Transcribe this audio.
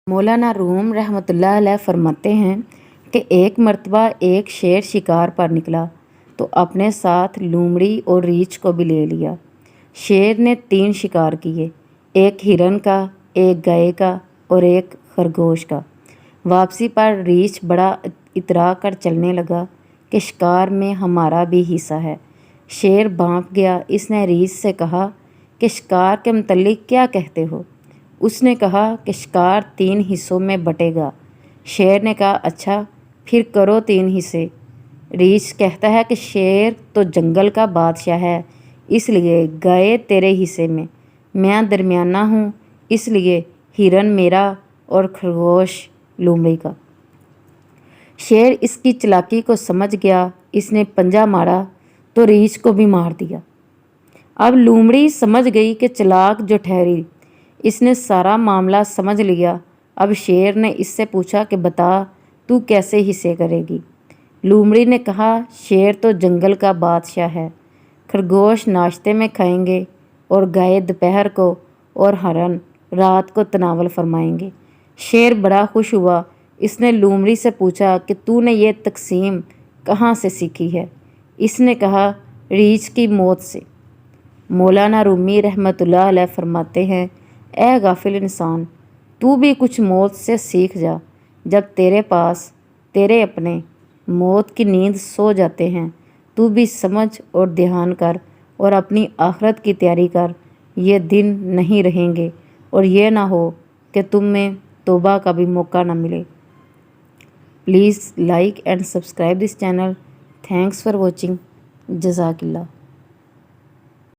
मौलाना room रहमतुल्लाह अलैह फरमाते हैं कि एक मर्तबा एक शेर शिकार पर निकला तो अपने साथ लोमड़ी और रीछ को भी ले लिया। शेर ने 3 शिकार किए, एक हिरन का, एक गाय का और एक खरगोश का। वापसी पर रीछ बड़ा इतरा कर चलने लगा कि शिकार में हमारा भी हिस्सा है। शेर भांप गया। इसने रीछ से कहा कि शिकार के मुतल्लिक क्या कहते हो? उसने कहा कि शिकार 3 हिस्सों में बटेगा। शेर ने कहा, अच्छा फिर करो 3 हिस्से। रीछ कहता है कि शेर तो जंगल का बादशाह है, इसलिए गाय तेरे हिस्से में, मैं दरमियाना हूँ, इसलिए हिरन मेरा और खरगोश लोमड़ी का। शेर इसकी चालाकी को समझ गया। इसने पंजा मारा तो रीछ को भी मार दिया। अब लोमड़ी समझ गई कि चालाक जो ठहरी, इसने सारा मामला समझ लिया। अब शेर ने इससे पूछा कि बता तू कैसे हिस्से करेगी? लोमड़ी ने कहा, शेर तो जंगल का बादशाह है, खरगोश नाश्ते में खाएंगे और गाय दोपहर को और हरन रात को तनावल फरमाएंगे। शेर बड़ा खुश हुआ। इसने लोमड़ी से पूछा कि तूने ये तकसीम कहाँ से सीखी है? इसने कहा, रीछ की मौत से। मौलाना रूमी रहमतुल्लाह अलैह फरमाते हैं, ए गाफिल इंसान, तू भी कुछ मौत से सीख जा। जब तेरे पास तेरे अपने मौत की नींद सो जाते हैं, तू भी समझ और ध्यान कर और अपनी आखिरत की तैयारी कर। ये दिन नहीं रहेंगे और ये ना हो कि तुम में तौबा का भी मौका ना मिले। Please like and subscribe this channel. Thanks for watching. जज़ाकिल्लाह।